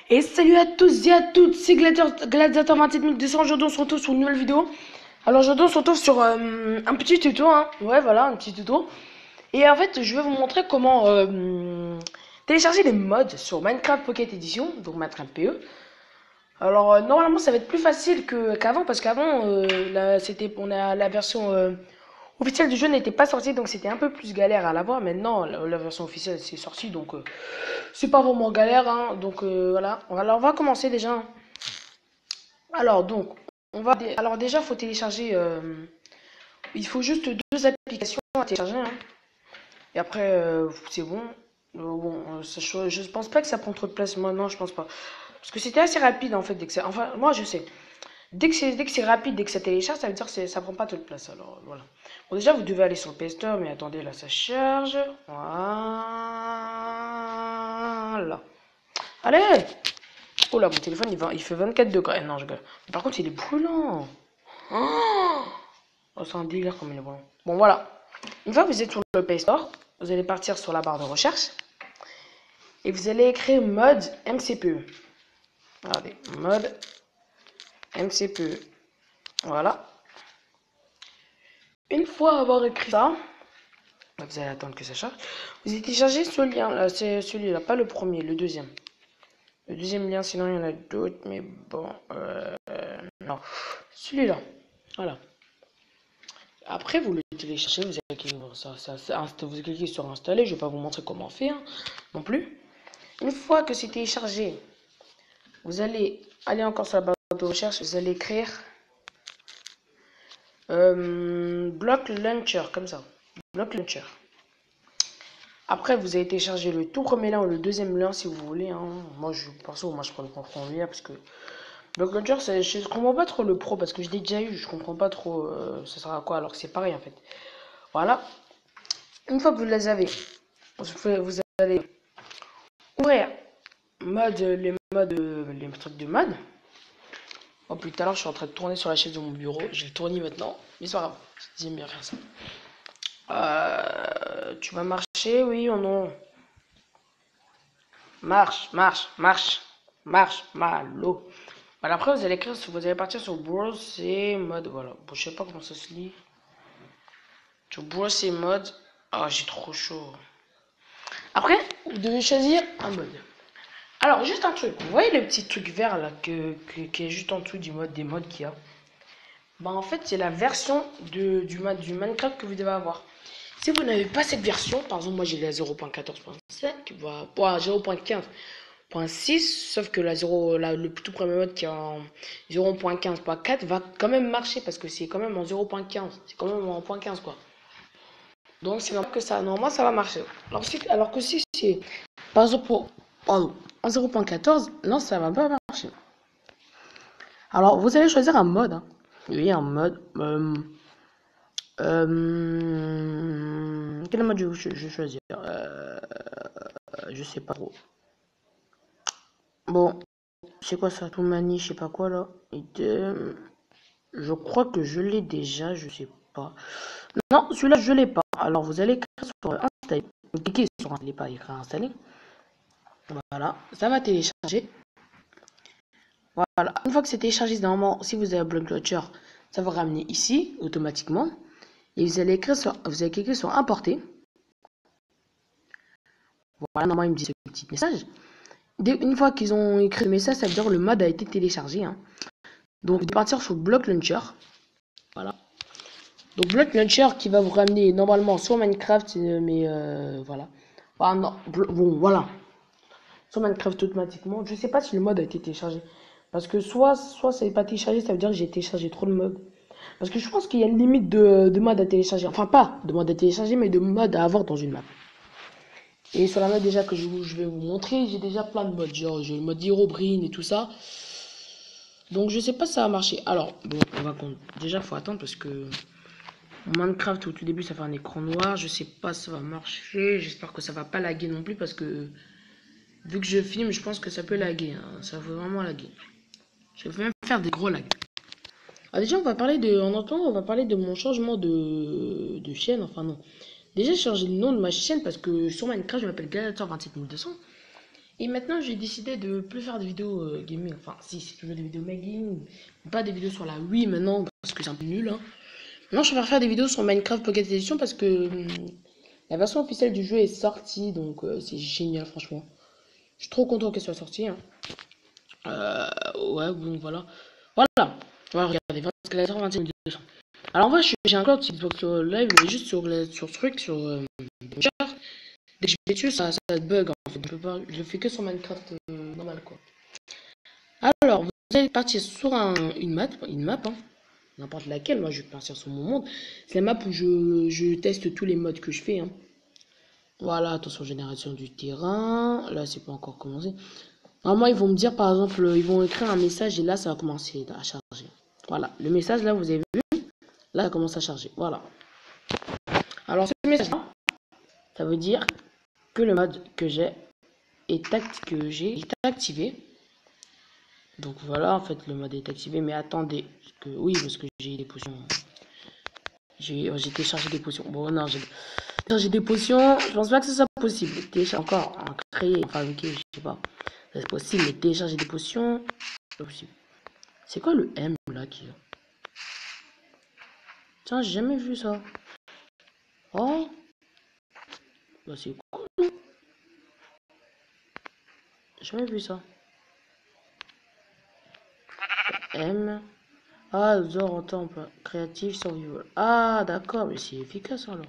Et salut à tous et à toutes, c'est Gladiator 27200. Aujourd'hui on se retrouve sur une nouvelle vidéo. Alors aujourd'hui on se retrouve sur un petit tuto, hein. Ouais, voilà, un petit tuto. Et en fait je vais vous montrer comment télécharger les mods sur Minecraft Pocket Edition, donc Minecraft PE. Alors normalement ça va être plus facile qu'avant, parce qu'avant la version officielle du jeu n'était pas sortie, donc c'était un peu plus galère à l'avoir. Maintenant la version officielle c'est sorti, donc c'est pas vraiment galère, hein. Donc voilà. Alors on va commencer déjà, hein. Alors donc alors déjà faut télécharger, il faut juste deux applications à télécharger, hein. Et après c'est bon. Je pense pas que ça prend trop de place. Moi non, je pense pas, parce que c'était assez rapide en fait dès que ça, enfin moi je sais, dès que c'est rapide, dès que ça télécharge, ça veut dire que ça prend pas trop de place. Alors voilà. Bon, déjà vous devez aller sur le Play Store, mais attendez, là ça charge. Voilà. Allez. Oh là, mon téléphone il fait 24 degrés. Non, je rigole. Mais par contre, il est brûlant. Oh, c'est un délire comme il est brûlant. Bon, voilà. Une fois que vous êtes sur le Play Store, vous allez partir sur la barre de recherche et vous allez écrire mode MCPE. Regardez, mode MCPE. Voilà. Une fois avoir écrit ça, vous allez attendre que ça charge. Vous allez télécharger ce lien là, c'est celui-là, pas le premier, le deuxième. Le deuxième lien, sinon il y en a d'autres, mais bon, non. Celui-là. Voilà. Après, vous le téléchargez, vous cliquez sur installer. Je vais pas vous montrer comment faire non plus. Une fois que c'est téléchargé, vous allez aller encore sur la barre de recherche. Vous allez écrire Block Launcher, comme ça. Block Launcher. Après, vous allez télécharger le tout premier lien ou le deuxième lien si vous voulez, hein. Moi, je prends le premier lien parce que Block Launcher, je comprends pas trop le pro, parce que je l'ai déjà eu. Je comprends pas trop ça sert à quoi, alors que c'est pareil en fait. Voilà. Une fois que vous les avez, vous allez ouvrir les trucs de mode. Oh, plus tout à l'heure, je suis en train de tourner sur la chaise de mon bureau. Je vais le tourner maintenant, mais c'est pas grave. J'aime bien faire ça. Tu vas marcher, oui ou non? Marche, marche, marche, marche, malo. Voilà, après, vous allez partir sur Browse et mode. Voilà. Bon, je sais pas comment ça se lit. Sur Browse et mode. Ah, j'ai trop chaud. Après, vous devez choisir un mode. Alors, juste un truc. Vous voyez le petit truc vert là qui est juste en dessous des modes qu'il y a? Bah, en fait, c'est la version du Minecraft que vous devez avoir. Si vous n'avez pas cette version, par exemple, moi j'ai la 0.14.5, bah, 0.15.6, sauf que le tout premier mode qui est en 0.15.4 va quand même marcher, parce que c'est quand même en 0.15. C'est quand même en 0.15 quoi. Donc, c'est normal que normalement, ça va marcher. Alors que si c'est, par exemple, en 0.14, non, ça va pas marcher. Alors, vous allez choisir un mode, hein. Oui, un mode. Quel mode je vais choisir? Je sais pas trop. Bon, c'est quoi ça? Tout manie, je sais pas quoi là. Je crois que je l'ai déjà, je sais pas. Non, celui-là, je l'ai pas. Alors, vous allez cliquer sur installer. Vous cliquez sur installer, pas écrire installer. Voilà, ça va télécharger. Voilà, une fois que c'est téléchargé, normalement, si vous avez un Block Launcher, ça va ramener ici automatiquement. Et vous allez cliquer sur importer. Voilà, normalement, il me dit ce petit message. Une fois qu'ils ont écrit le message, ça veut dire que le mode a été téléchargé, hein. Donc, vous allez partir sur Block Launcher. Voilà. Donc, Block Launcher qui va vous ramener normalement sur Minecraft, mais voilà. Ah non, bon, voilà. Sur Minecraft automatiquement. Je sais pas si le mode a été téléchargé. Parce que soit ça n'est pas téléchargé, ça veut dire que j'ai téléchargé trop de modes. Parce que je pense qu'il y a une limite de mode à télécharger. Enfin, pas de mode à télécharger, mais de mode à avoir dans une map. Et sur la map déjà que je vais vous montrer, j'ai déjà plein de modes. Genre, j'ai le mode Herobrine et tout ça. Donc, je sais pas si ça va marcher. Alors, bon, déjà, faut attendre parce que Minecraft, au tout début, ça fait un écran noir. Je sais pas si ça va marcher. J'espère que ça va pas laguer non plus, parce que vu que je filme, je pense que ça peut laguer, hein. Ça peut vraiment laguer. Je vais même faire des gros lags. Ah, déjà, on va parler de mon changement de chaîne. Enfin, non. Déjà, j'ai changé le nom de ma chaîne parce que sur Minecraft, je m'appelle Gladiator 27200. Et maintenant, j'ai décidé de plus faire des vidéos gaming. Enfin, si, c'est toujours des vidéos gaming. Pas des vidéos sur la Wii maintenant, parce que c'est un peu nul. Hein. Maintenant, je préfère faire des vidéos sur Minecraft Pocket Edition parce que la version officielle du jeu est sortie. Donc, c'est génial, franchement. Je suis trop content qu'elle soit sortie. Hein. Ouais, bon, voilà. Voilà. Voilà, regardez, 24, 21 200. Alors, en vrai, j'ai un code sur Xbox Live, mais juste sur ce truc, sur Launcher. Dès que je vais dessus, ça bug en fait. Je le fais que sur Minecraft normal quoi. Alors, vous allez partir sur une map, hein, n'importe laquelle. Moi, je vais partir sur mon monde. C'est la map où je teste tous les modes que je fais. Hein. Voilà, attention, génération du terrain. Là, c'est pas encore commencé. Normalement, ils vont me dire, par exemple, ils vont écrire un message et là, ça va commencer à charger. Voilà, le message là, vous avez vu, là, ça commence à charger. Voilà. Alors, ce message-là, ça veut dire que le mode que j'ai est activé. Donc voilà, en fait, le mode est activé. Mais attendez, oui, parce que j'ai des potions. J'ai téléchargé des potions. Bon, non, j'ai téléchargé des potions. Je pense pas que ce soit possible. Télécharger encore, créer, fabriquer, je sais pas. C'est possible, mais télécharger des potions, c'est pas possible. C'est quoi le M là qui. Tiens, j'ai jamais vu ça. Oh, bah c'est cool. J'ai jamais vu ça. M. Ah, Zor en temple. Créatif survival. Ah, d'accord, mais c'est efficace alors.